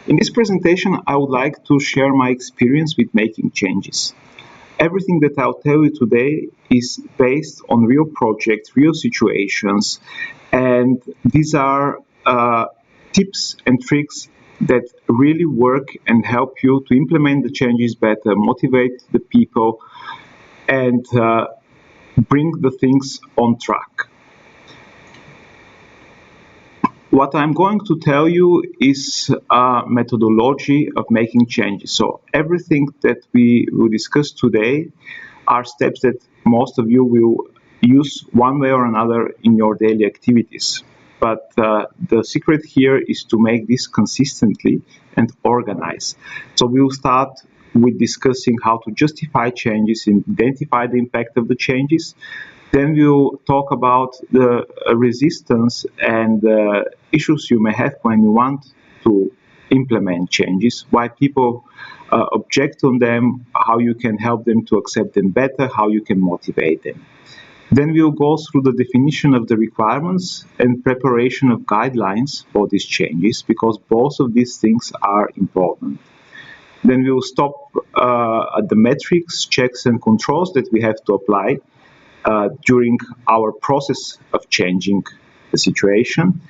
In this presentation, I would like to share my experience with making changes. Everything that I'll tell you today is based on real projects, real situations, and these are tips and tricks that really work and help you to implement the changes better, motivate the people, and bring the things on track. What I'm going to tell you is a methodology of making changes. So everything that we will discuss today are steps that most of you will use one way or another in your daily activities. But the secret here is to make this consistently and organized. So we'll start with discussing how to justify changes and identify the impact of the changes. Then we'll talk about the resistance and the issues you may have when you want to implement changes, why people object on them, how you can help them to accept them better, how you can motivate them. Then we'll go through the definition of the requirements and preparation of guidelines for these changes, because both of these things are important. Then we'll stop at the metrics, checks and controls that we have to apply during our process of changing the situation.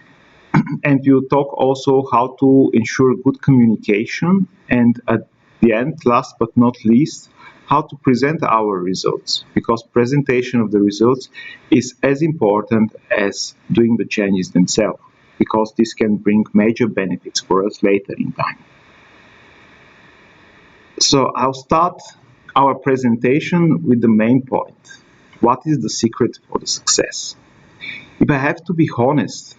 And we'll talk also how to ensure good communication, and at the end, last but not least, how to present our results, because presentation of the results is as important as doing the changes themselves, because this can bring major benefits for us later in time. So I'll start our presentation with the main point. What is the secret for the success? If I have to be honest,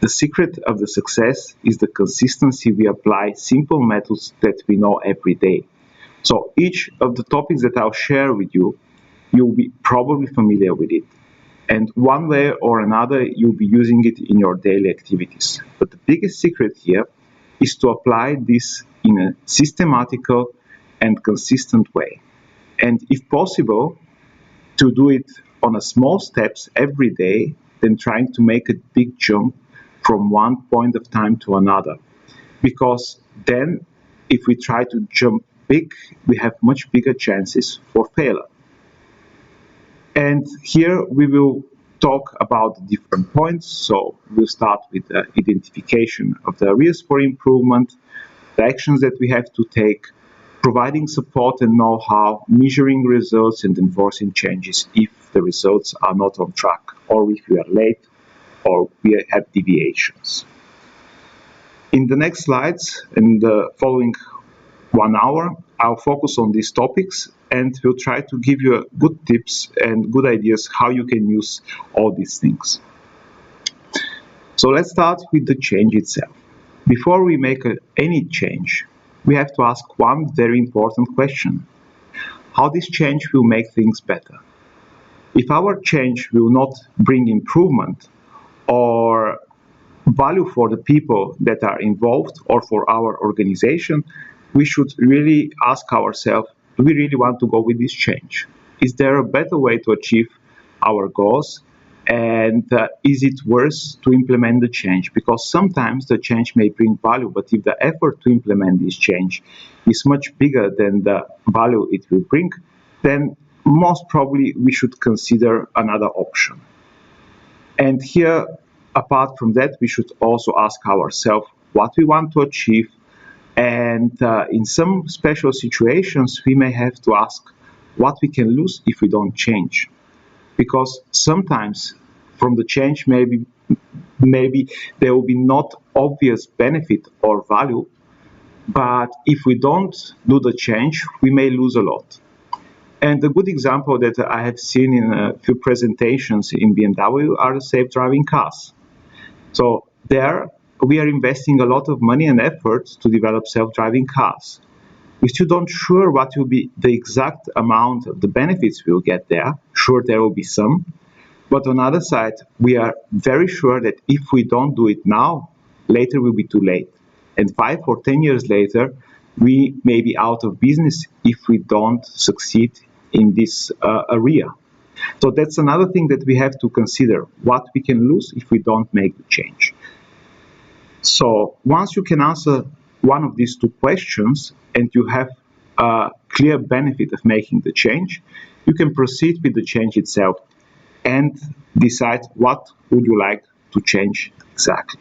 the secret of the success is the consistency we apply simple methods that we know every day. So each of the topics that I'll share with you, you'll be probably familiar with it. And one way or another, you'll be using it in your daily activities. But the biggest secret here is to apply this in a systematical and consistent way. And if possible, to do it on a small steps every day than trying to make a big jump from one point of time to another. Because then if we try to jump big, we have much bigger chances for failure. And here we will talk about different points. So we'll start with the identification of the areas for improvement, the actions that we have to take, providing support and know-how, measuring results and enforcing changes if the results are not on track, or if we are late, or we have deviations. In the next slides, in the following 1 hour, I'll focus on these topics and we'll try to give you good tips and good ideas how you can use all these things. So let's start with the change itself. Before we make any change, we have to ask one very important question: how this change will make things better. If our change will not bring improvement or value for the people that are involved or for our organization, we should really ask ourselves, do we really want to go with this change? Is there a better way to achieve our goals? And is it worth to implement the change? Because sometimes the change may bring value, but if the effort to implement this change is much bigger than the value it will bring, then most probably we should consider another option. And here, apart from that, we should also ask ourselves what we want to achieve. And in some special situations, we may have to ask what we can lose if we don't change. Because sometimes from the change, maybe there will be not obvious benefit or value, but if we don't do the change, we may lose a lot. And a good example that I have seen in a few presentations in BMW are the safe driving cars. So there we are investing a lot of money and effort to develop self-driving cars. We're still not sure what will be the exact amount of the benefits we'll get there. Sure, there will be some. But on the other side, we are very sure that if we don't do it now, later will be too late. And 5 or 10 years later, we may be out of business if we don't succeed in this area. So that's another thing that we have to consider, what we can lose if we don't make the change. So once you can answer one of these two questions and you have a clear benefit of making the change, you can proceed with the change itself and decide what would you like to change exactly.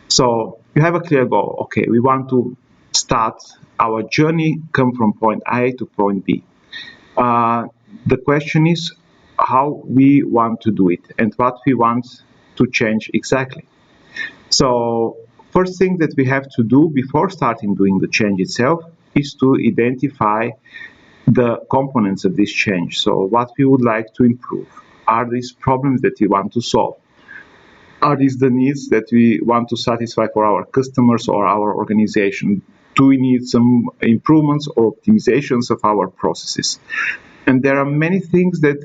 So you have a clear goal. Okay, we want to start our journey, come from point A to point B. The question is how we want to do it and what we want to change exactly. So first thing that we have to do before starting doing the change itself is to identify the components of this change. So what we would like to improve. Are these problems that we want to solve? Are these the needs that we want to satisfy for our customers or our organization? Do we need some improvements or optimizations of our processes? And there are many things that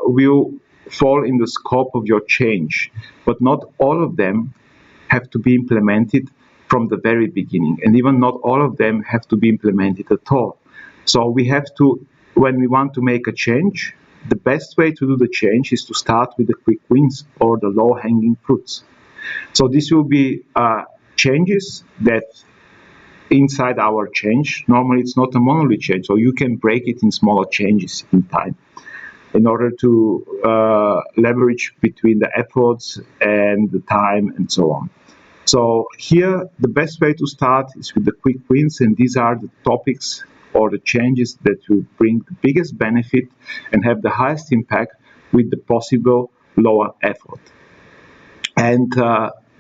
will fall in the scope of your change, but not all of them have to be implemented from the very beginning, and even not all of them have to be implemented at all. So we have to, when we want to make a change, the best way to do the change is to start with the quick wins or the low-hanging fruits. So this will be changes that inside our change, normally it's not a monolith change, so you can break it in smaller changes in time in order to leverage between the efforts and the time and so on. So here, the best way to start is with the quick wins, and these are the topics or the changes that will bring the biggest benefit and have the highest impact with the possible lower effort. And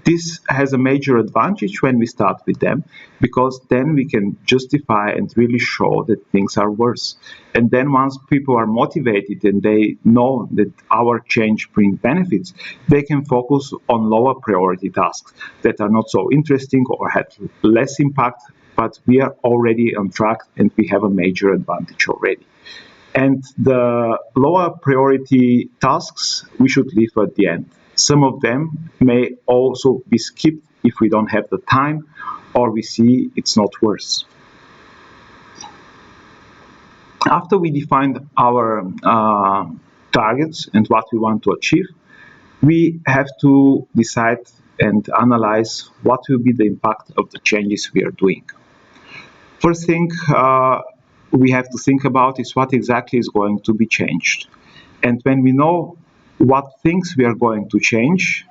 this has a major advantage when we start with them, because then we can justify and really show that things are worse. And then once people are motivated and they know that our change brings benefits, they can focus on lower priority tasks that are not so interesting or have less impact, but we are already on track and we have a major advantage already. And the lower priority tasks we should leave at the end. Some of them may also be skipped if we don't have the time or we see it's not worth. After we defined our targets and what we want to achieve, we have to decide and analyze what will be the impact of the changes we are doing. First thing we have to think about is what exactly is going to be changed. And when we know what things we are going to change,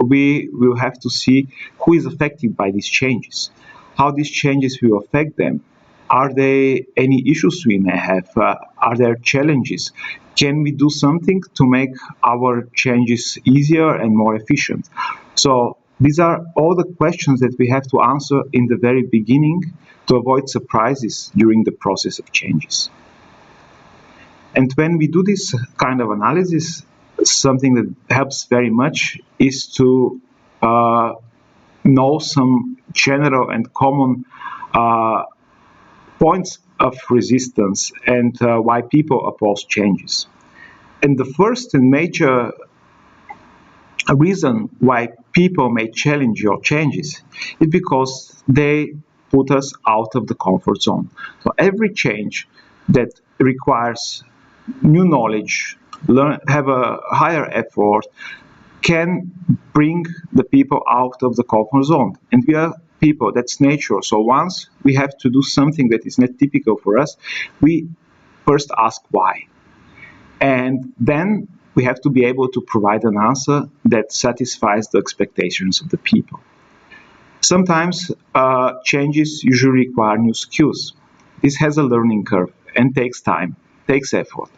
we will have to see who is affected by these changes, how these changes will affect them. Are there any issues we may have? Are there challenges? Can we do something to make our changes easier and more efficient? So these are all the questions that we have to answer in the very beginning to avoid surprises during the process of changes. And when we do this kind of analysis, something that helps very much is to know some general and common points of resistance and why people oppose changes. And the first and major reason why people may challenge your changes is because they put us out of the comfort zone. So every change that requires new knowledge, have a higher effort, can bring the people out of the comfort zone. And we are people, that's nature. So once we have to do something that is not typical for us, we first ask why. And then we have to be able to provide an answer that satisfies the expectations of the people. Sometimes changes usually require new skills. This has a learning curve and takes time, takes effort.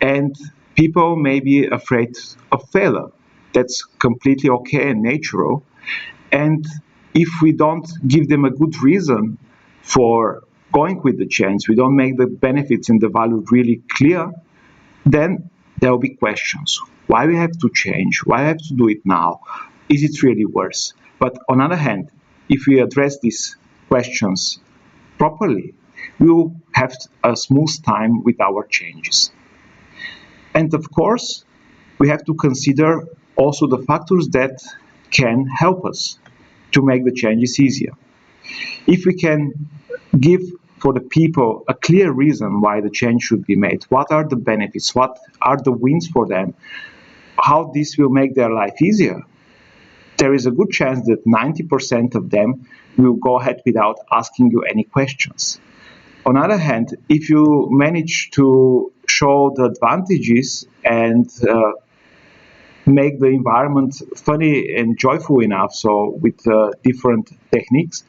And people may be afraid of failure. That's completely okay and natural. And if we don't give them a good reason for going with the change, we don't make the benefits and the value really clear, then there will be questions. Why we have to change? Why I have to do it now? Is it really worse? But on the other hand, if we address these questions properly, we will have a smooth time with our changes. And of course, we have to consider also the factors that can help us to make the changes easier. If we can give for the people a clear reason why the change should be made, what are the benefits, what are the wins for them, how this will make their life easier, there is a good chance that 90% of them will go ahead without asking you any questions. On the other hand, if you manage to show the advantages and make the environment funny and joyful enough, so with different techniques,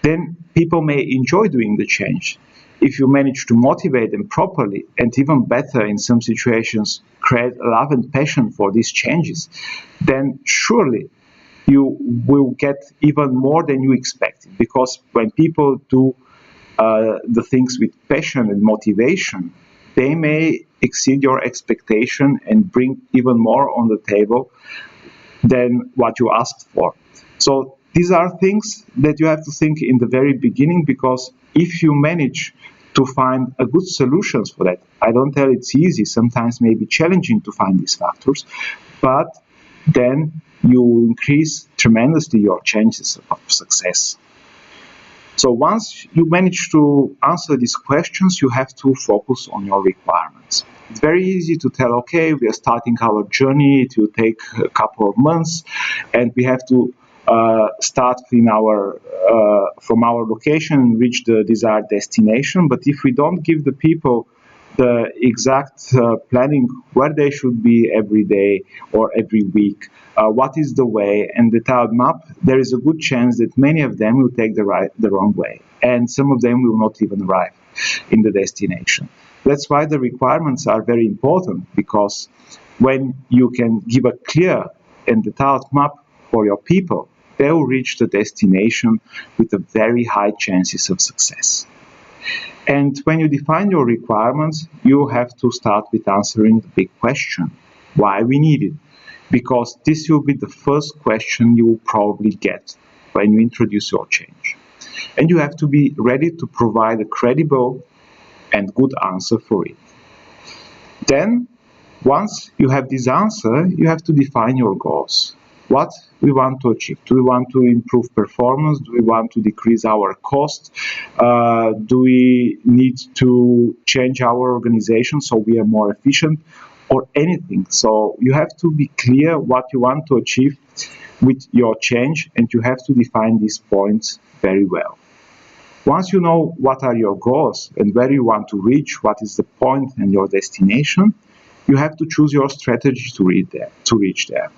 then people may enjoy doing the change. If you manage to motivate them properly, and even better in some situations, create love and passion for these changes, then surely you will get even more than you expected. Because when people do the things with passion and motivation, they may exceed your expectation and bring even more on the table than what you asked for. So these are things that you have to think in the very beginning, because if you manage to find a good solutions for that, I don't tell it's easy, sometimes may be challenging to find these factors, but then you increase tremendously your chances of success. So once you manage to answer these questions, you have to focus on your requirements. It's very easy to tell, okay, we are starting our journey, it will take a couple of months, and we have to start from our location and reach the desired destination. But if we don't give the people the exact planning where they should be every day or every week, what is the way, and the tiled map, there is a good chance that many of them will take the wrong way, and some of them will not even arrive in the destination. That's why the requirements are very important, because when you can give a clear and detailed map for your people, they will reach the destination with a very high chances of success. And when you define your requirements, you have to start with answering the big question, why we need it. Because this will be the first question you will probably get when you introduce your change. And you have to be ready to provide a credible and good answer for it. Then, once you have this answer, you have to define your goals. What we want to achieve. Do we want to improve performance? Do we want to decrease our cost? Do we need to change our organization so we are more efficient? Or anything. So you have to be clear what you want to achieve with your change, and you have to define these points very well. Once you know what are your goals and where you want to reach, what is the point and your destination, you have to choose your strategy to reach there.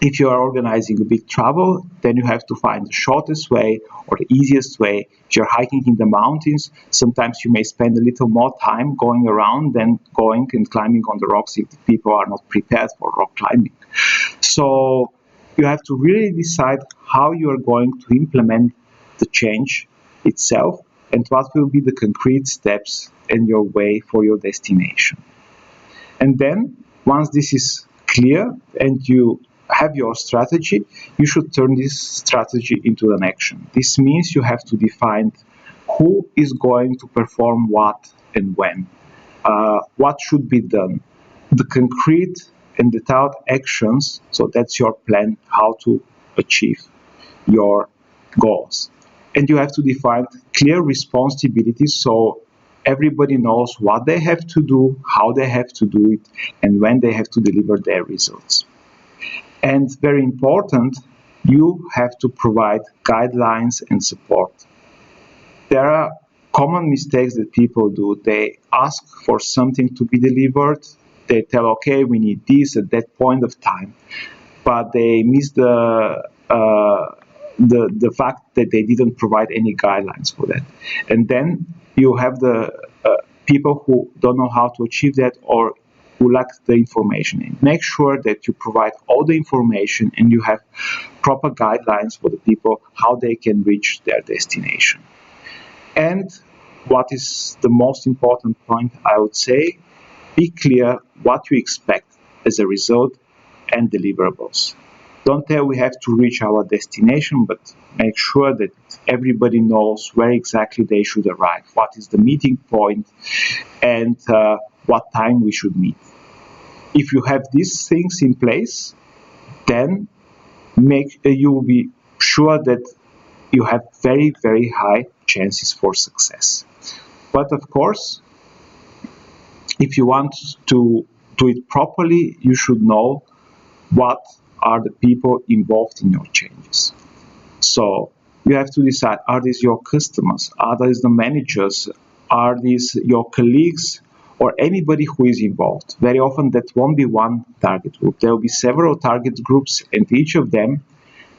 If you are organizing a big travel, then you have to find the shortest way or the easiest way. If you're hiking in the mountains, sometimes you may spend a little more time going around than going and climbing on the rocks if the people are not prepared for rock climbing. So you have to really decide how you are going to implement the change itself and what will be the concrete steps in your way for your destination. And then, once this is clear and you have your strategy, you should turn this strategy into an action. This means you have to define who is going to perform what and when, what should be done, the concrete and detailed actions, so that's your plan how to achieve your goals. And you have to define clear responsibilities so everybody knows what they have to do, how they have to do it, and when they have to deliver their results. And very important, you have to provide guidelines and support. There are common mistakes that people do. They ask for something to be delivered. They tell, okay, we need this at that point of time. But they miss the fact that they didn't provide any guidelines for that. And then you have the people who don't know how to achieve that or who lack the information in. Make sure that you provide all the information and you have proper guidelines for the people how they can reach their destination. And what is the most important point, I would say, be clear what you expect as a result and deliverables. Don't tell we have to reach our destination, but make sure that everybody knows where exactly they should arrive, what is the meeting point, and what time we should meet. If you have these things in place, then you will be sure that you have very, very high chances for success. But of course, if you want to do it properly, you should know what are the people involved in your changes. So You have to decide, are these your customers? Are these the managers? Are these your colleagues? Or anybody who is involved? Very often that won't be one target group. There will be several target groups, and each of them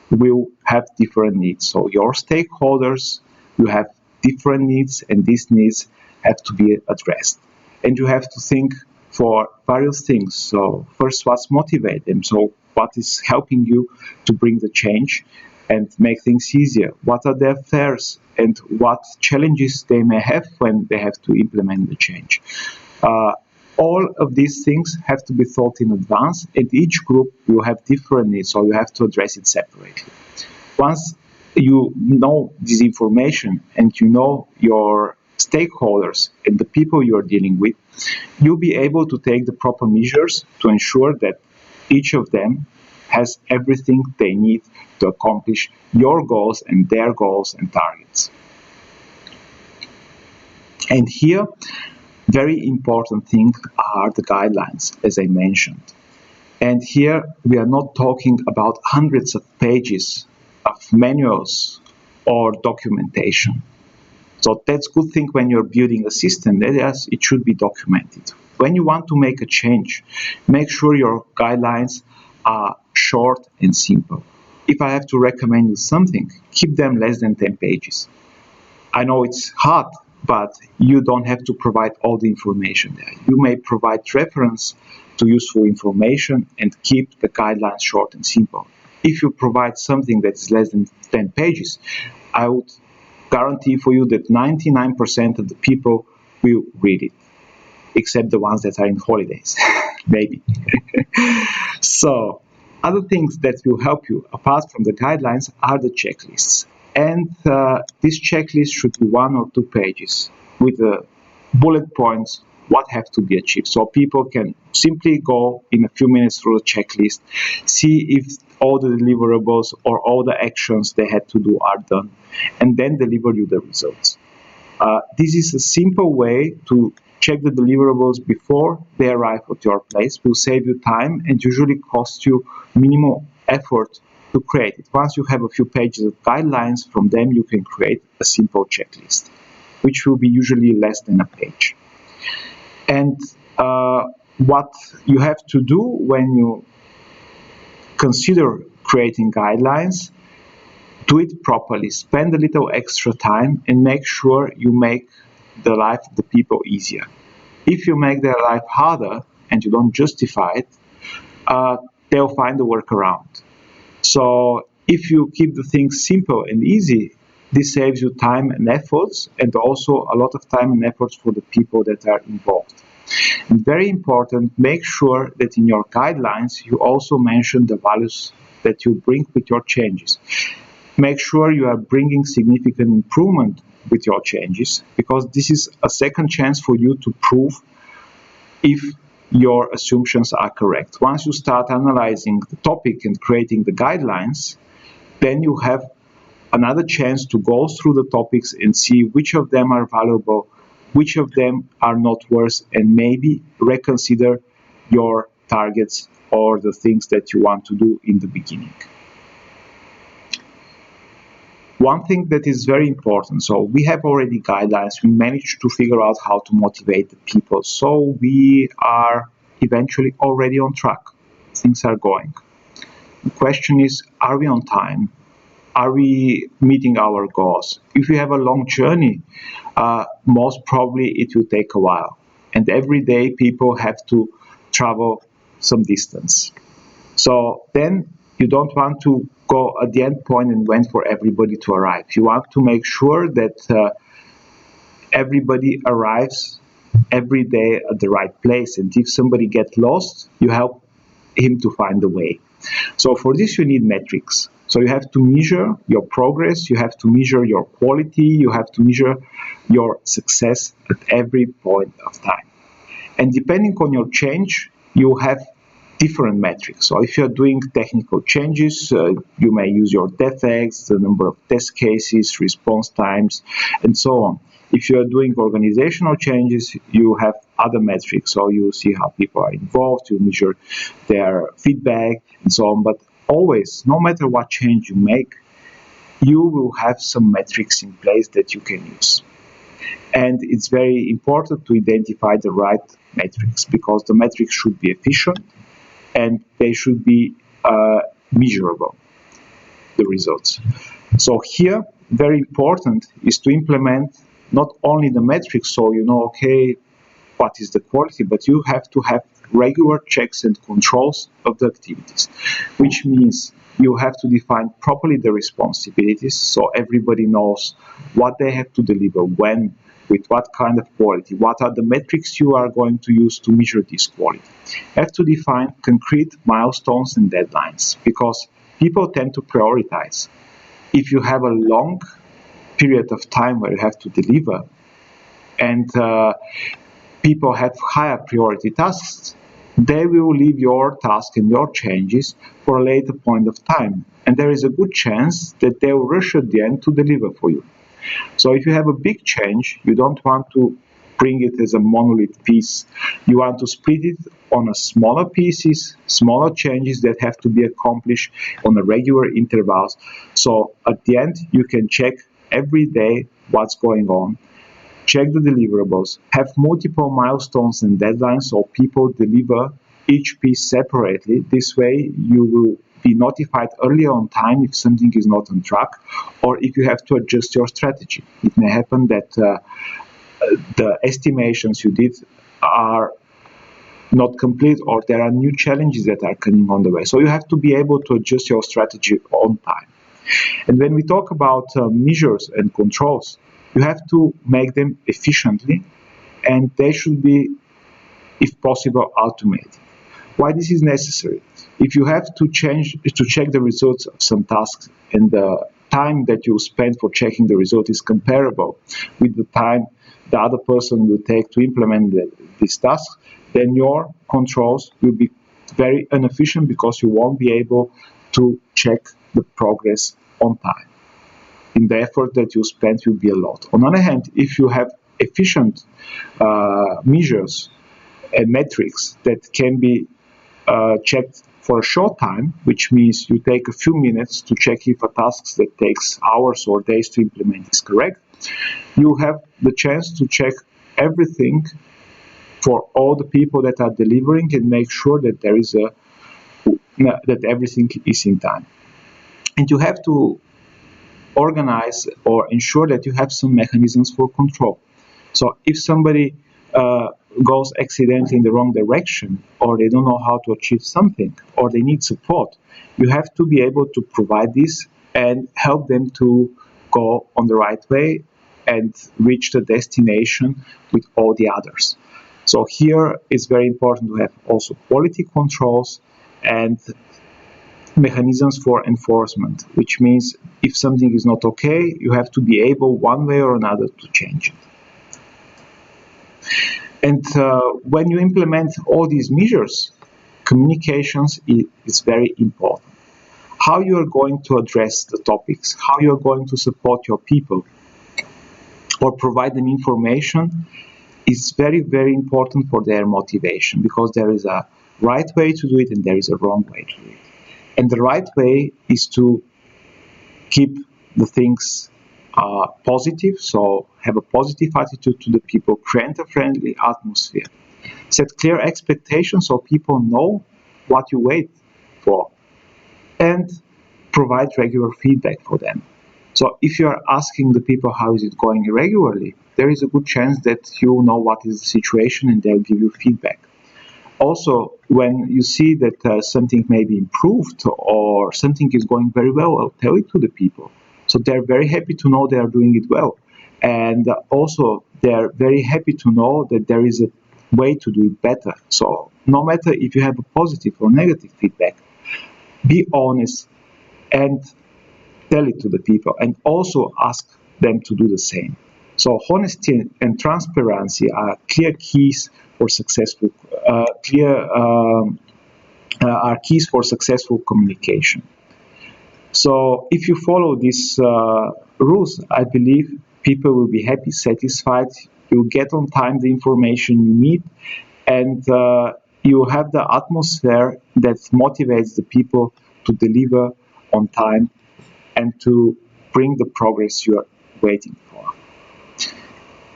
will have different needs. So your stakeholders will have different needs, and these needs have to be addressed. And you have to think for various things. So first, what's motivate them? So what is helping you to bring the change and make things easier? What are their fears and what challenges they may have when they have to implement the change? All of these things have to be thought in advance, and each group will have different needs, so you have to address it separately. Once you know this information and you know your stakeholders and the people you are dealing with, you'll be able to take the proper measures to ensure that each of them has everything they need to accomplish your goals and their goals and targets. And here, very important thing are the guidelines, as I mentioned. And here we are not talking about hundreds of pages of manuals or documentation. So that's a good thing when you're building a system, that is, it should be documented. When you want to make a change, make sure your guidelines are short and simple. If I have to recommend you something, keep them less than 10 pages. I know it's hard, but you don't have to provide all the information there. You may provide reference to useful information and keep the guidelines short and simple. If you provide something that is less than 10 pages, I would guarantee for you that 99% of the people will read it, except the ones that are in holidays, maybe. So, other things that will help you, apart from the guidelines, are the checklists. And this checklist should be 1 or 2 pages with bullet points, what have to be achieved. So people can simply go in a few minutes through the checklist, see if all the deliverables or all the actions they had to do are done, and then deliver you the results. This is a simple way to check the deliverables before they arrive at your place. Will save you time and usually cost you minimal effort to create it. Once you have a few pages of guidelines, from them you can create a simple checklist, which will be usually less than a page. And what you have to do when you consider creating guidelines, do it properly, spend a little extra time, and make sure you make the life of the people easier. If you make their life harder and you don't justify it, they'll find a workaround. So if you keep the things simple and easy, this saves you time and efforts, and also a lot of time and efforts for the people that are involved. And very important, make sure that in your guidelines you also mention the values that you bring with your changes. Make sure you are bringing significant improvement with your changes, because this is a second chance for you to prove if your assumptions are correct. Once you start analyzing the topic and creating the guidelines, then you have another chance to go through the topics and see which of them are valuable, which of them are not worth, and maybe reconsider your targets or the things that you want to do in the beginning. One thing that is very important, so we have already guidelines, we managed to figure out how to motivate the people, so we are eventually already on track. Things are going. The question is, are we on time? Are we meeting our goals? If we have a long journey, most probably it will take a while. And every day people have to travel some distance. So then you don't want to go at the end point and wait for everybody to arrive. You want to make sure that everybody arrives every day at the right place. And if somebody gets lost, you help him to find the way. So for this you need metrics. So you have to measure your progress, you have to measure your quality, you have to measure your success at every point of time. And depending on your change, you have different metrics. So if you're doing technical changes, you may use your defects, the number of test cases, response times, and so on. If you're doing organizational changes, you have other metrics. So you see how people are involved, you measure their feedback, and so on. But always, no matter what change you make, you will have some metrics in place that you can use. And it's very important to identify the right metrics, because the metrics should be efficient and they should be measurable, the results. So here, very important is to implement not only the metrics, so you know, okay, what is the quality, but you have to have regular checks and controls of the activities, which means you have to define properly the responsibilities, so everybody knows what they have to deliver, when, with what kind of quality, what are the metrics you are going to use to measure this quality. You have to define concrete milestones and deadlines, because people tend to prioritize. If you have a long period of time where you have to deliver, and people have higher priority tasks, they will leave your task and your changes for a later point of time. And there is a good chance that they will rush at the end to deliver for you. So if you have a big change, you don't want to bring it as a monolith piece. You want to split it on a smaller pieces, smaller changes that have to be accomplished on a regular intervals. So at the end, you can check every day what's going on, check the deliverables, have multiple milestones and deadlines so people deliver each piece separately. This way you will be notified earlier on time if something is not on track, or if you have to adjust your strategy. It may happen that the estimations you did are not complete, or there are new challenges that are coming on the way. So you have to be able to adjust your strategy on time. And when we talk about measures and controls, you have to make them efficiently, and they should be, if possible, automated. Why this is necessary? If you have to check the results of some tasks, and the time that you spend for checking the result is comparable with the time the other person will take to implement this task, then your controls will be very inefficient, because you won't be able to check the progress on time. And the effort that you spend will be a lot. On the other hand, if you have efficient measures and metrics that can be checked for a short time, which means you take a few minutes to check if a task that takes hours or days to implement is correct, you have the chance to check everything for all the people that are delivering and make sure that that everything is in time. And you have to organize or ensure that you have some mechanisms for control. So if somebody goes accidentally in the wrong direction, or they don't know how to achieve something, or they need support, you have to be able to provide this and help them to go on the right way and reach the destination with all the others. So here it's very important to have also quality controls and mechanisms for enforcement, which means if something is not okay, you have to be able one way or another to change it. And when you implement all these measures, communications is very important. How you are going to address the topics, how you are going to support your people or provide them information is very, very important for their motivation, because there is a right way to do it and there is a wrong way to do it. And the right way is to keep the things positive, so have a positive attitude to the people, create a friendly atmosphere, set clear expectations so people know what you wait for, and provide regular feedback for them. So if you are asking the people how is it going regularly, there is a good chance that you know what is the situation and they'll give you feedback. Also, when you see that something may be improved or something is going very well, I'll tell it to the people. So they're very happy to know they are doing it well. And also, they're very happy to know that there is a way to do it better. So no matter if you have a positive or negative feedback, be honest and tell it to the people, and also ask them to do the same. So honesty and transparency are clear keys for successful are keys for successful communication. So if you follow these rules, I believe people will be happy, satisfied. You get on time the information you need, and you have the atmosphere that motivates the people to deliver on time and to bring the progress you are waiting for.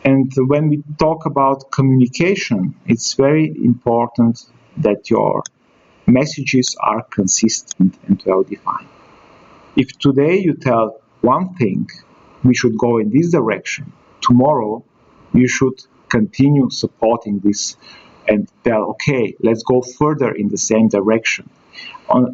And when we talk about communication, it's very important that your messages are consistent and well defined. If today you tell one thing, we should go in this direction, tomorrow you should continue supporting this and tell, okay, let's go further in the same direction.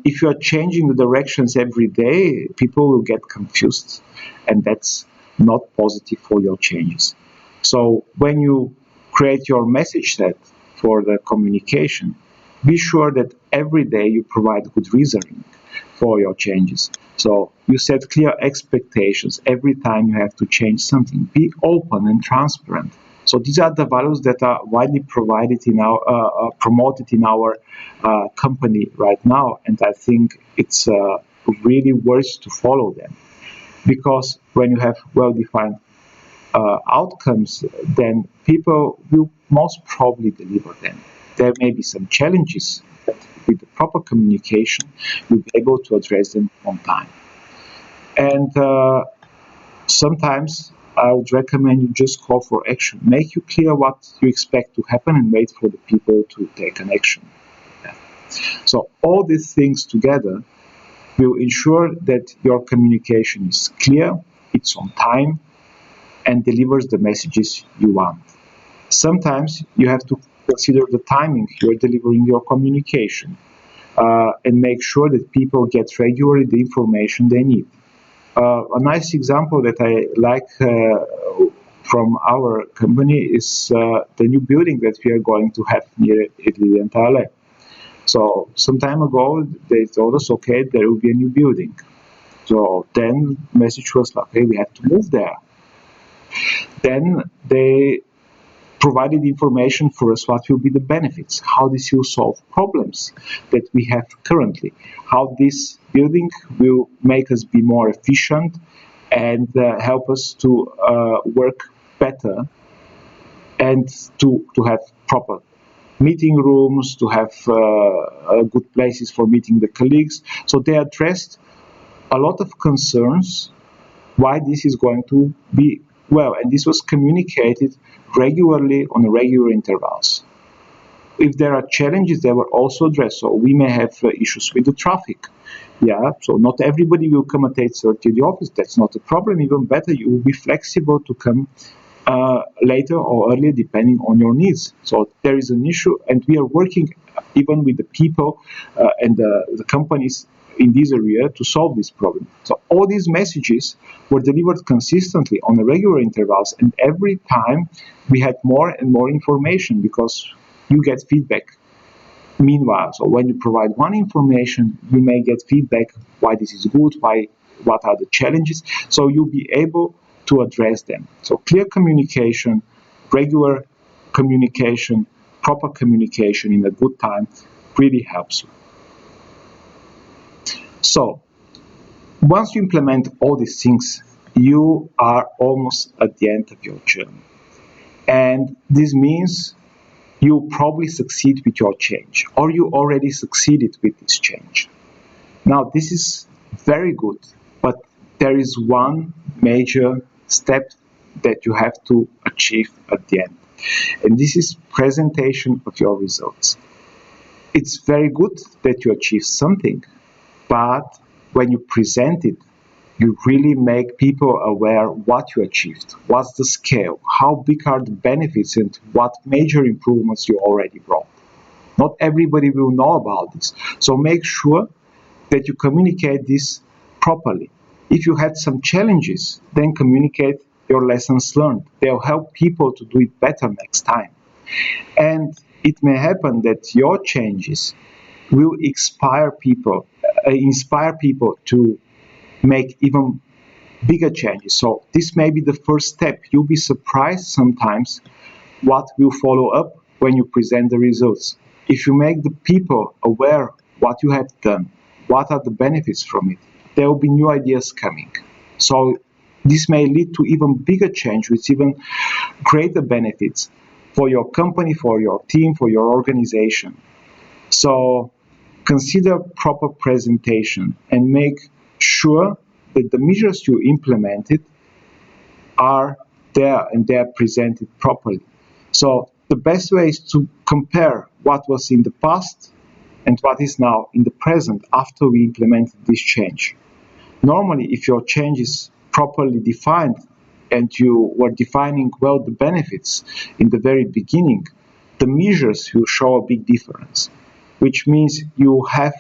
If you are changing the directions every day, people will get confused, and that's not positive for your changes. So when you create your message set for the communication, be sure that every day you provide good reasoning for your changes. So you set clear expectations every time you have to change something. Be open and transparent. So these are the values that are widely provided in our promoted in our company right now, and I think it's really worth to follow them, because when you have well-defined outcomes, then people will most probably deliver them. There may be some challenges, but with the proper communication, you'll be able to address them on time. And sometimes I would recommend you just call for action. Make you clear what you expect to happen and wait for the people to take an action. So all these things together will ensure that your communication is clear, it's on time, and delivers the messages you want. Sometimes you have to consider the timing you're delivering your communication and make sure that people get regularly the information they need. A nice example that I like from our company is the new building that we are going to have near Italy and Thailand. So some time ago, they told us, okay, there will be a new building. So then message was like, okay, we have to move there. Then they provided information for us what will be the benefits, how this will solve problems that we have currently, how this building will make us be more efficient and help us to work better and to have proper meeting rooms, to have good places for meeting the colleagues. So they addressed a lot of concerns why this is going to be well, and this was communicated regularly on regular intervals. If there are challenges, they were also addressed. So we may have issues with the traffic. Yeah, so not everybody will come at 8:30 to the office. That's not a problem. Even better, you will be flexible to come later or earlier, depending on your needs. So there is an issue, and we are working even with the people and the companies in this area to solve this problem. So all these messages were delivered consistently on a regular intervals, and every time we had more and more information because you get feedback. Meanwhile, so when you provide one information, you may get feedback why this is good, what are the challenges, so you'll be able to address them. So clear communication, regular communication, proper communication in a good time really helps you. So once you implement all these things, you are almost at the end of your journey. And this means you probably succeed with your change, or you already succeeded with this change. Now, this is very good, but there is one major step that you have to achieve at the end, and this is presentation of your results. It's very good that you achieve something, but when you present it, you really make people aware what you achieved, what's the scale, how big are the benefits, and what major improvements you already brought. Not everybody will know about this, so make sure that you communicate this properly. If you had some challenges, then communicate your lessons learned. They'll help people to do it better next time. And it may happen that your changes will inspire people to make even bigger changes. So this may be the first step. You'll be surprised sometimes what will follow up when you present the results. If you make the people aware what you have done, what are the benefits from it, there will be new ideas coming. So this may lead to even bigger change with even greater benefits for your company, for your team, for your organization. So consider proper presentation and make sure that the measures you implemented are there and they are presented properly. So the best way is to compare what was in the past and what is now in the present after we implemented this change. Normally, if your change is properly defined and you were defining well the benefits in the very beginning, the measures will show a big difference, which means you have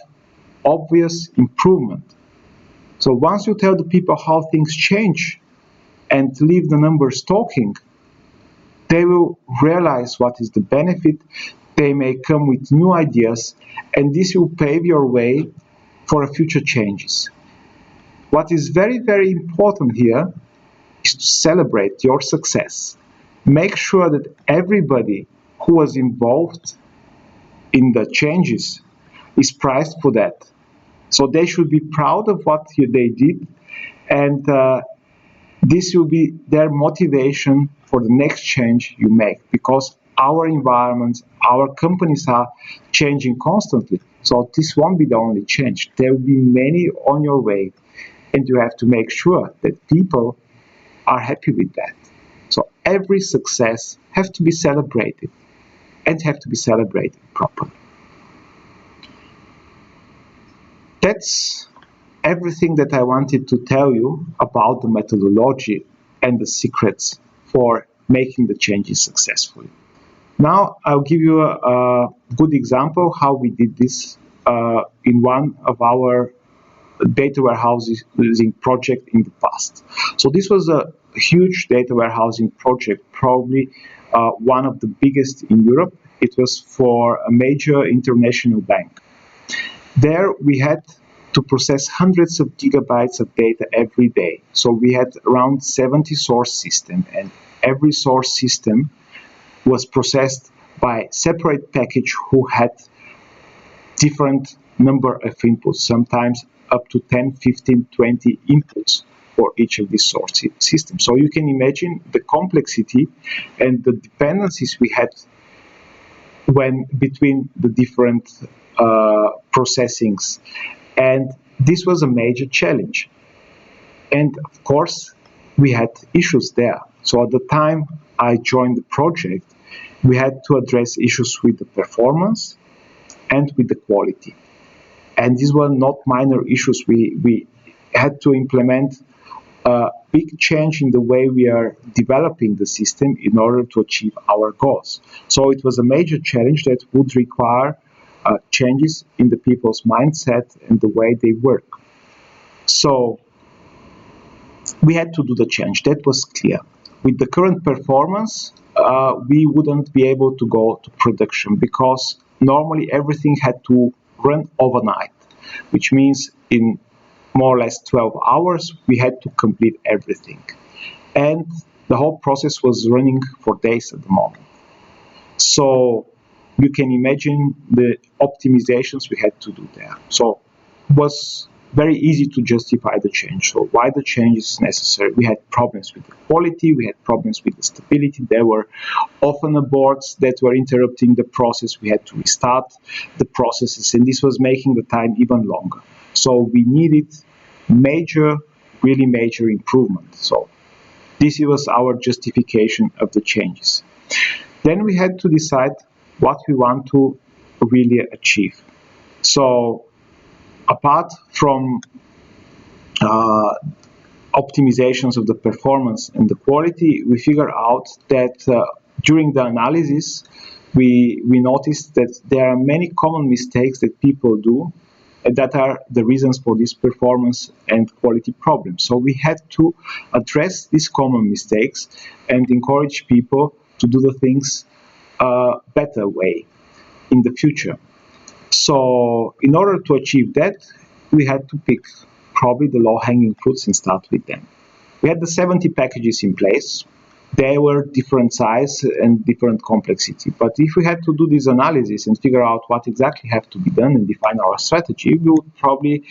obvious improvement. So once you tell the people how things change and leave the numbers talking, they will realize what is the benefit, they may come with new ideas, and this will pave your way for future changes. What is very, very important here is to celebrate your success. Make sure that everybody who was involved in the changes is prized for that. So they should be proud of what they did, and this will be their motivation for the next change you make, because our environments, our companies are changing constantly. So this won't be the only change. There will be many on your way, and you have to make sure that people are happy with that. So every success has to be celebrated, and have to be celebrated properly. That's everything that I wanted to tell you about the methodology and the secrets for making the changes successfully. Now I'll give you a good example how we did this in one of our data warehousing project in the past. So this was a huge data warehousing project, probably one of the biggest in Europe. It was for a major international bank. There we had to process hundreds of gigabytes of data every day. So we had around 70 source systems, and every source system was processed by separate package who had different number of inputs, sometimes up to 10, 15, 20 inputs for each of these source systems. So you can imagine the complexity and the dependencies we had when between the different processings. And this was a major challenge. And of course, we had issues there. So at the time I joined the project, we had to address issues with the performance and with the quality. And these were not minor issues. We had to implement a big change in the way we are developing the system in order to achieve our goals. So it was a major challenge that would require changes in the people's mindset and the way they work. So we had to do the change. That was clear. With the current performance, we wouldn't be able to go to production because normally everything had to run overnight, which means in more or less 12 hours, we had to complete everything. And the whole process was running for days at the moment. So you can imagine the optimizations we had to do there. So it was very easy to justify the change. So why the change is necessary? We had problems with the quality, we had problems with the stability. There were often aborts that were interrupting the process. We had to restart the processes, and this was making the time even longer. So we needed really major improvement. So this was our justification of the changes. Then we had to decide what we want to really achieve. So apart from optimizations of the performance and the quality, we figure out that during the analysis, we noticed that there are many common mistakes that people do that are the reasons for this performance and quality problems. So we had to address these common mistakes and encourage people to do the things a better way in the future. So in order to achieve that, we had to pick probably the low-hanging fruits and start with them. We had the 70 packages in place. They were different size and different complexity. But if we had to do this analysis and figure out what exactly have to be done and define our strategy, we would probably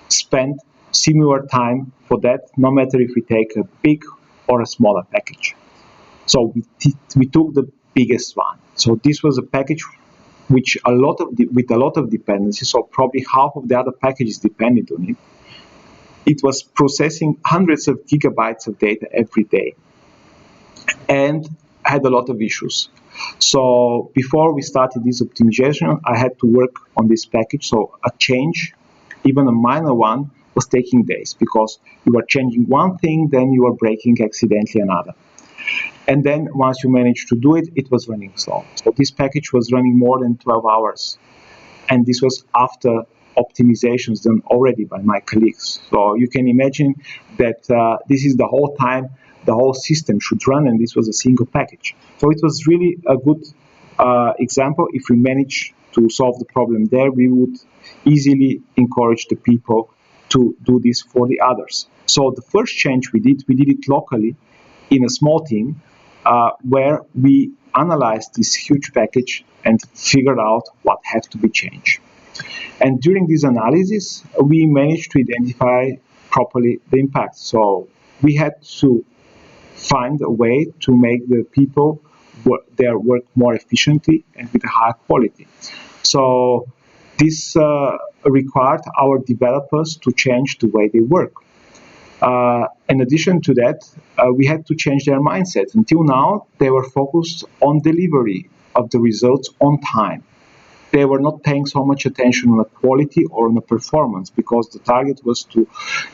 spend similar time for that, no matter if we take a big or a smaller package. So we took the biggest one. So this was a package with a lot of dependencies, so probably half of the other packages depended on it. it was processing hundreds of gigabytes of data every day and had a lot of issues. So before we started this optimization, I had to work on this package. So a change, even a minor one, was taking days because you were changing one thing, then you were breaking accidentally another. And then once you managed to do it, it was running slow. So this package was running more than 12 hours. And this was after optimizations done already by my colleagues. So you can imagine that this is the whole time the whole system should run, and this was a single package. So it was really a good example. If we manage to solve the problem there, we would easily encourage the people to do this for the others. So the first change we did it locally in a small team where we analyzed this huge package and figured out what had to be changed. And during this analysis, we managed to identify properly the impact. So we had to find a way to make the people their work more efficiently and with a higher quality. So this required our developers to change the way they work. In addition to that, we had to change their mindset. Until now, they were focused on delivery of the results on time. They were not paying so much attention on the quality or on the performance because the target was to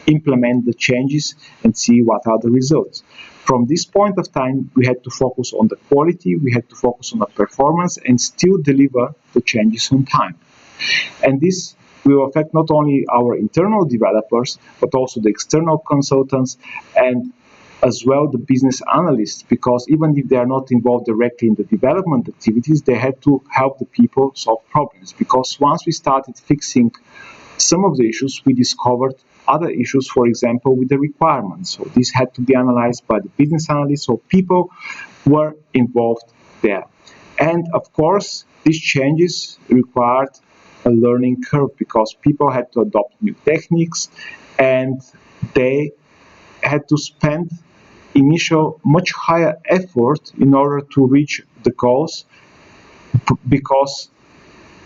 implement the changes and see what are the results. From this point of time, we had to focus on the quality, we had to focus on the performance and still deliver the changes on time. And this will affect not only our internal developers, but also the external consultants and as well the business analysts, because even if they are not involved directly in the development activities, they had to help the people solve problems. Because once we started fixing some of the issues, we discovered other issues, for example, with the requirements. So this had to be analyzed by the business analysts, so people were involved there. And of course, these changes required a learning curve because people had to adopt new techniques and they had to spend initial much higher effort in order to reach the goals because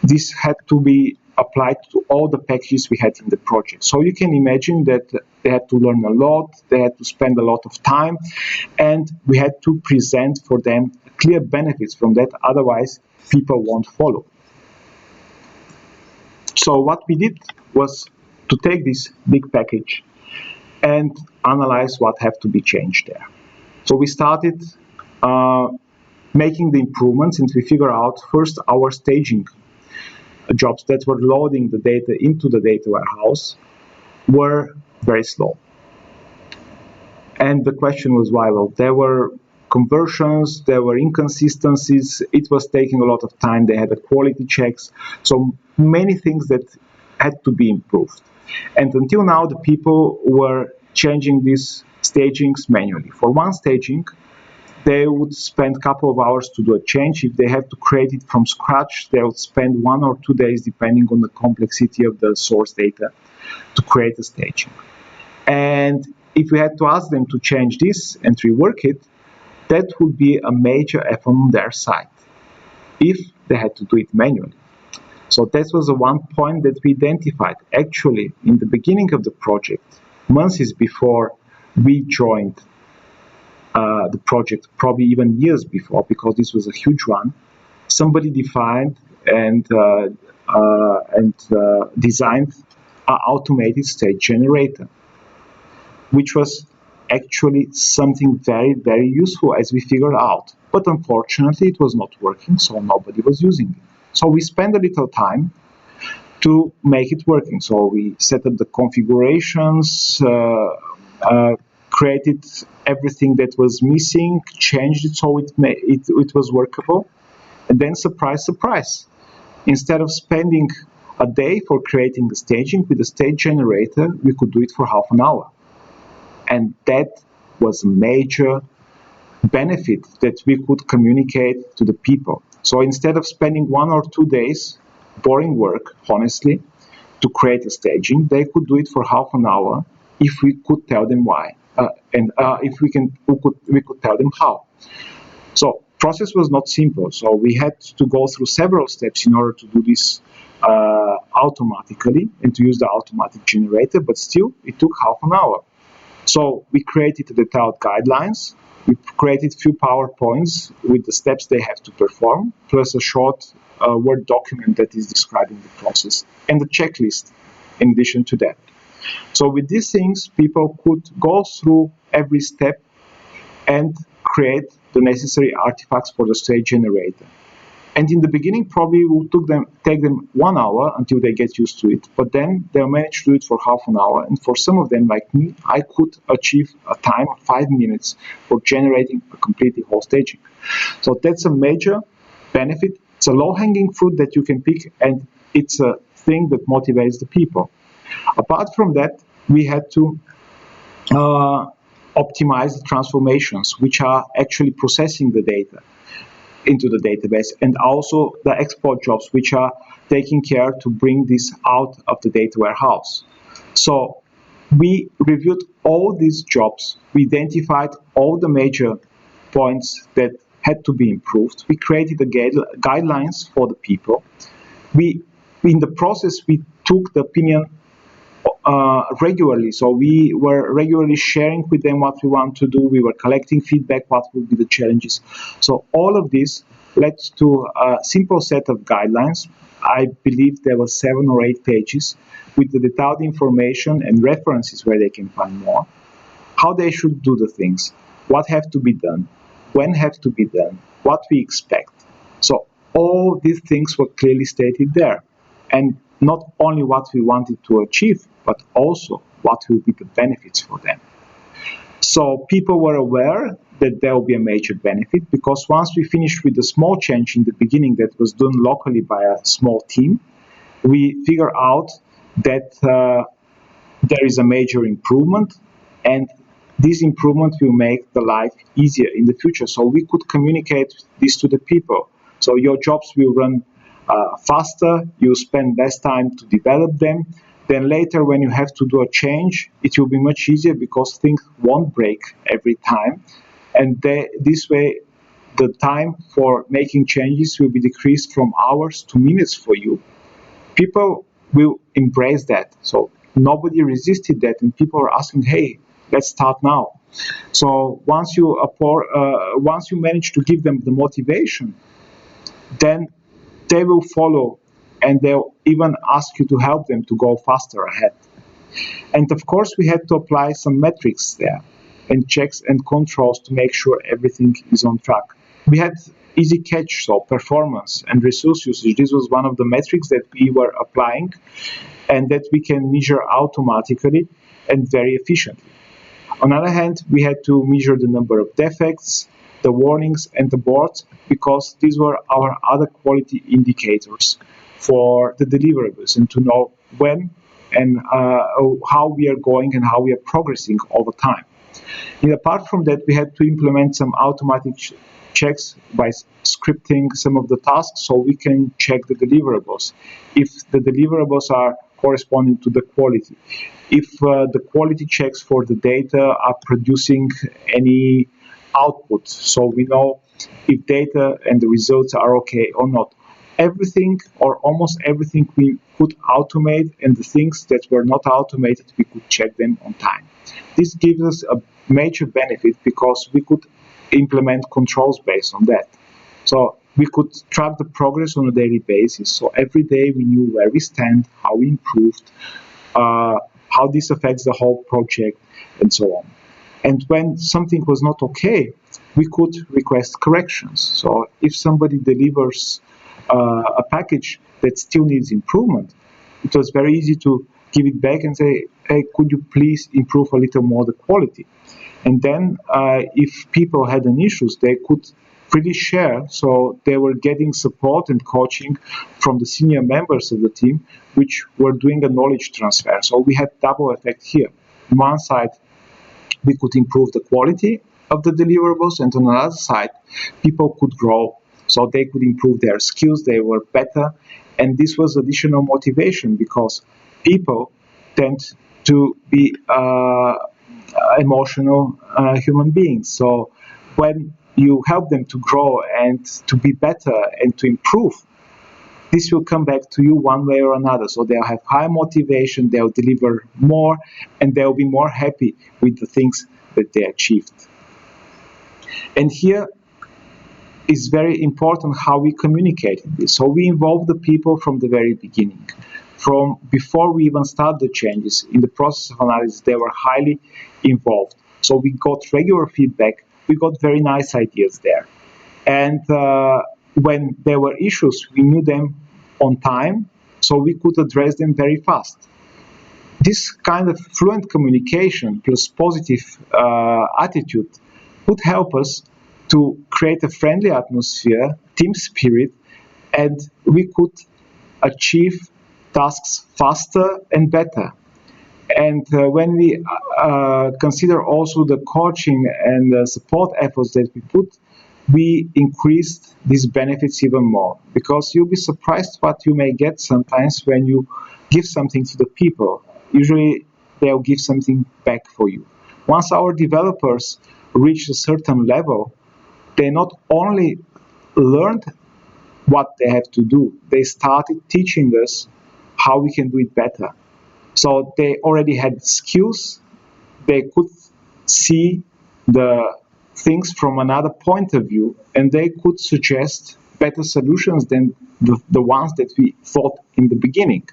this had to be applied to all the packages we had in the project. So you can imagine that they had to learn a lot, they had to spend a lot of time, and we had to present for them clear benefits from that, otherwise people won't follow. So what we did was to take this big package and analyze what have to be changed there. So we started making the improvements and we figure out first our staging jobs that were loading the data into the data warehouse were very slow. And the question was why? Well, there were conversions, there were inconsistencies, it was taking a lot of time, they had the quality checks, so many things that had to be improved. And until now, the people were changing these stagings manually. For one staging, they would spend a couple of hours to do a change. If they have to create it from scratch, they would spend 1 or 2 days, depending on the complexity of the source data, to create a staging. And if we had to ask them to change this and rework it, that would be a major effort on their side, if they had to do it manually. So that was the one point that we identified. Actually, in the beginning of the project, months before we joined the project, probably even years before, because this was a huge one, somebody defined and designed an automated state generator, which was actually something very, very useful as we figured out. But unfortunately, it was not working, so nobody was using it. So we spent a little time to make it working. So we set up the configurations, created everything that was missing, changed it so it was workable, and then surprise, surprise. Instead of spending a day for creating the staging with the state generator, we could do it for half an hour. And that was a major benefit that we could communicate to the people. So instead of spending 1 or 2 days, boring work, honestly, to create a staging, they could do it for half an hour if we could tell them why, and if we could tell them how. So process was not simple. So we had to go through several steps in order to do this automatically and to use the automatic generator, but still it took half an hour. So we created the detailed guidelines. We created few PowerPoints with the steps they have to perform, plus a short Word document that is describing the process, and a checklist in addition to that. So with these things, people could go through every step and create the necessary artifacts for the state generator. And in the beginning, probably it would take them 1 hour until they get used to it. But then they'll manage to do it for half an hour. And for some of them, like me, I could achieve a time of 5 minutes for generating a completely whole staging. So that's a major benefit. It's a low-hanging fruit that you can pick, and it's a thing that motivates the people. Apart from that, we had to optimize the transformations, which are actually processing the data into the database, and also the export jobs, which are taking care to bring this out of the data warehouse. So we reviewed all these jobs. We identified all the major points that had to be improved. We created the guidelines for the people. In the process, we took the opinion regularly. So we were regularly sharing with them what we want to do. We were collecting feedback, what would be the challenges. So all of this led to a simple set of guidelines. I believe there were 7 or 8 pages with the detailed information and references where they can find more, how they should do the things, what have to be done, when have to be done, what we expect. So all these things were clearly stated there. And not only what we wanted to achieve, but also what will be the benefits for them. So people were aware that there will be a major benefit, because once we finished with the small change in the beginning that was done locally by a small team, we figured out that there is a major improvement, and this improvement will make the life easier in the future. So we could communicate this to the people. So your jobs will run faster, you spend less time to develop them. Then later, when you have to do a change, it will be much easier because things won't break every time. And this way, the time for making changes will be decreased from hours to minutes for you. People will embrace that. So nobody resisted that, and people are asking, hey, let's start now. So once you manage to give them the motivation, then they will follow, and they'll even ask you to help them to go faster ahead. And of course, we had to apply some metrics there and checks and controls to make sure everything is on track. We had easy catch, so performance and resource usage. This was one of the metrics that we were applying and that we can measure automatically and very efficiently. On the other hand, we had to measure the number of defects, the warnings, and the boards, because these were our other quality indicators for the deliverables, and to know when and how we are going and how we are progressing over time. And apart from that, we had to implement some automatic checks by scripting some of the tasks so we can check the deliverables. If the deliverables are corresponding to the quality, if the quality checks for the data are producing any output, so we know if data and the results are okay or not. Everything or almost everything we could automate, and the things that were not automated, we could check them on time. This gives us a major benefit because we could implement controls based on that. So we could track the progress on a daily basis. So every day we knew where we stand, how we improved, how this affects the whole project, and so on. And when something was not okay, we could request corrections. So if somebody delivers a package that still needs improvement, it was very easy to give it back and say, hey, could you please improve a little more the quality? And then if people had an issues, they could freely share. So they were getting support and coaching from the senior members of the team, which were doing a knowledge transfer. So we had double effect here. On one side, we could improve the quality of the deliverables, and on the other side, people could grow. So they could improve their skills, they were better, and this was additional motivation because people tend to be emotional human beings. So when you help them to grow and to be better and to improve, this will come back to you one way or another. So they'll have high motivation, they'll deliver more, and they'll be more happy with the things that they achieved. And here is very important how we communicate this. So we involve the people from the very beginning. From before we even start the changes, in the process of analysis, they were highly involved. So we got regular feedback, we got very nice ideas there. And when there were issues, we knew them on time, so we could address them very fast. This kind of fluent communication plus positive attitude would help us to create a friendly atmosphere, team spirit, and we could achieve tasks faster and better. And when we consider also the coaching and the support efforts that we put, we increased these benefits even more. Because you'll be surprised what you may get sometimes when you give something to the people. Usually they'll give something back for you. Once our developers reach a certain level, they not only learned what they have to do, they started teaching us how we can do it better. So they already had skills, they could see the things from another point of view, and they could suggest better solutions than the ones that we thought in the beginning.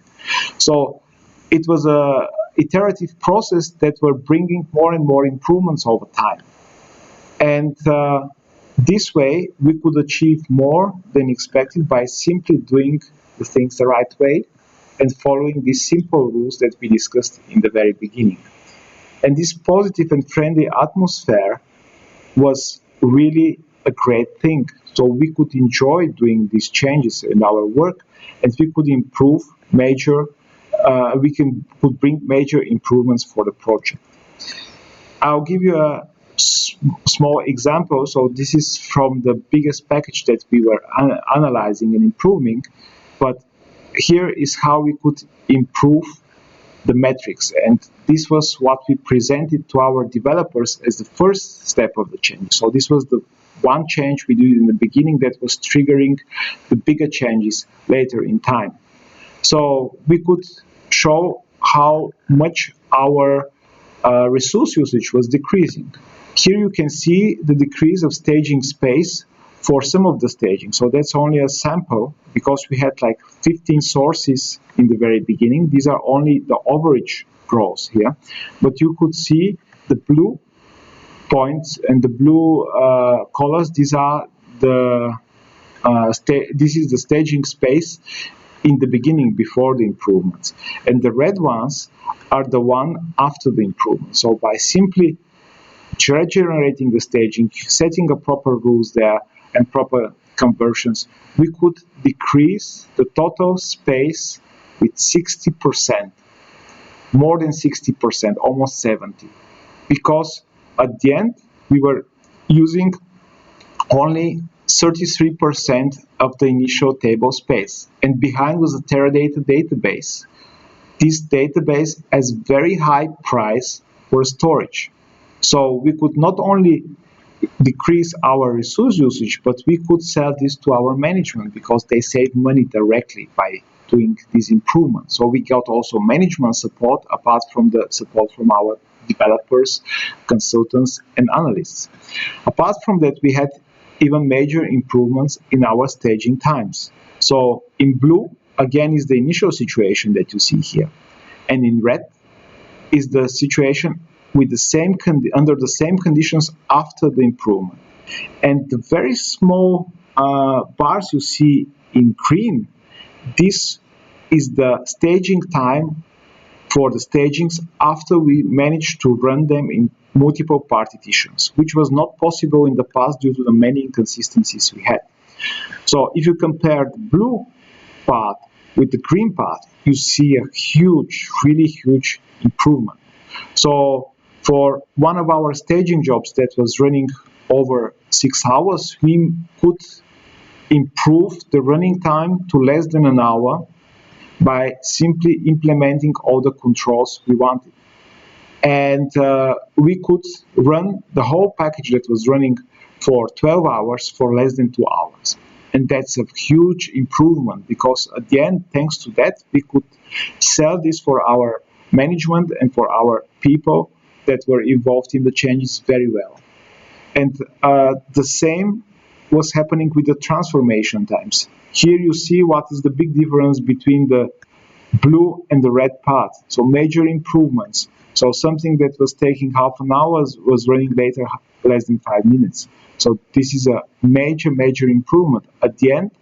So it was a iterative process that were bringing more and more improvements over time. And this way, we could achieve more than expected by simply doing the things the right way and following these simple rules that we discussed in the very beginning. And this positive and friendly atmosphere was really a great thing. So we could enjoy doing these changes in our work, and we could improve could bring major improvements for the project. I'll give you a small example. So this is from the biggest package that we were analyzing and improving, but here is how we could improve the metrics. And this was what we presented to our developers as the first step of the change. So this was the one change we did in the beginning that was triggering the bigger changes later in time. So we could show how much our resource usage was decreasing. Here you can see the decrease of staging space for some of the staging. So that's only a sample because we had like 15 sources in the very beginning. These are only the average growth here. But you could see the blue points and the blue colors. These are this is the staging space in the beginning before the improvements. And the red ones are the one after the improvement. So by simply regenerating the staging, setting a proper rules there and proper conversions, we could decrease the total space with 60%, more than 60%, almost 70%. Because at the end, we were using only 33% of the initial table space, and behind was a Teradata database. This database has very high price for storage. So we could not only decrease our resource usage, but we could sell this to our management because they save money directly by doing these improvements. So we got also management support apart from the support from our developers, consultants, and analysts. Apart from that, we had even major improvements in our staging times. So in blue, again, is the initial situation that you see here. And in red is the situation with the same under the same conditions after the improvement. And the very small bars you see in green, this is the staging time for the stagings after we managed to run them in multiple partitions, which was not possible in the past due to the many inconsistencies we had. So if you compare the blue part with the green part, you see a huge, really huge improvement. So for one of our staging jobs that was running over 6 hours, we could improve the running time to less than an hour by simply implementing all the controls we wanted. And we could run the whole package that was running for 12 hours for less than 2 hours. And that's a huge improvement, because at the end, thanks to that, we could sell this for our management and for our people that were involved in the changes very well. And the same was happening with the transformation times. Here you see what is the big difference between the blue and the red path. So major improvements. So something that was taking half an hour was running later less than 5 minutes. So this is a major improvement. At the end,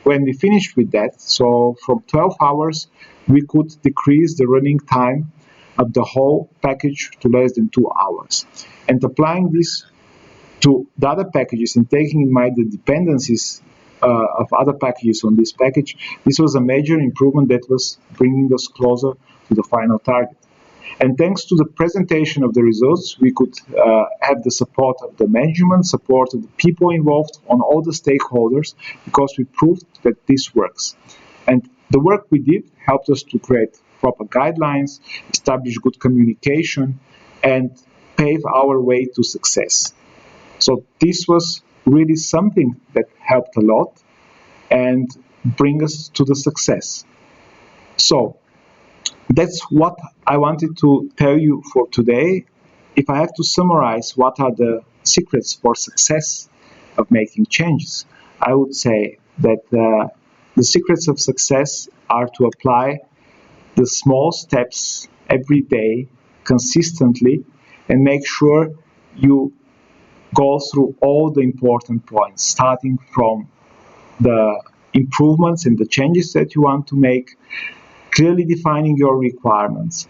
when we finished with that, so from 12 hours, we could decrease the running time of the whole package to less than 2 hours. And applying this to the other packages and taking in mind the dependencies of other packages on this package, this was a major improvement that was bringing us closer to the final target. And thanks to the presentation of the results, we could have the support of the management, support of the people involved, on all the stakeholders, because we proved that this works. And the work we did helped us to create proper guidelines, establish good communication, and pave our way to success. So this was really something that helped a lot and bring us to the success. So that's what I wanted to tell you for today. If I have to summarize what are the secrets for success of making changes, I would say that the secrets of success are to apply the small steps every day consistently and make sure you go through all the important points, starting from the improvements and the changes that you want to make, clearly defining your requirements,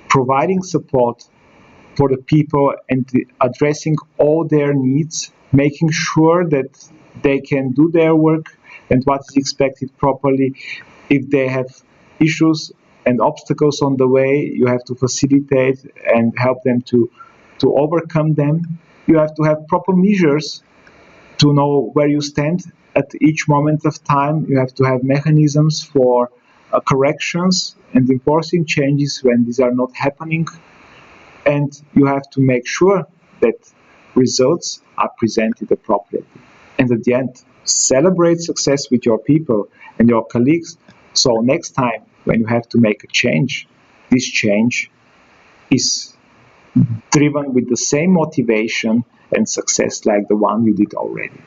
providing support for the people and addressing all their needs, making sure that they can do their work and what is expected properly. If they have issues and obstacles on the way, you have to facilitate and help them to overcome them. You have to have proper measures to know where you stand at each moment of time. You have to have mechanisms for corrections and enforcing changes when these are not happening. And you have to make sure that results are presented appropriately. And at the end, celebrate success with your people and your colleagues. So next time when you have to make a change, this change is driven with the same motivation and success like the one you did already.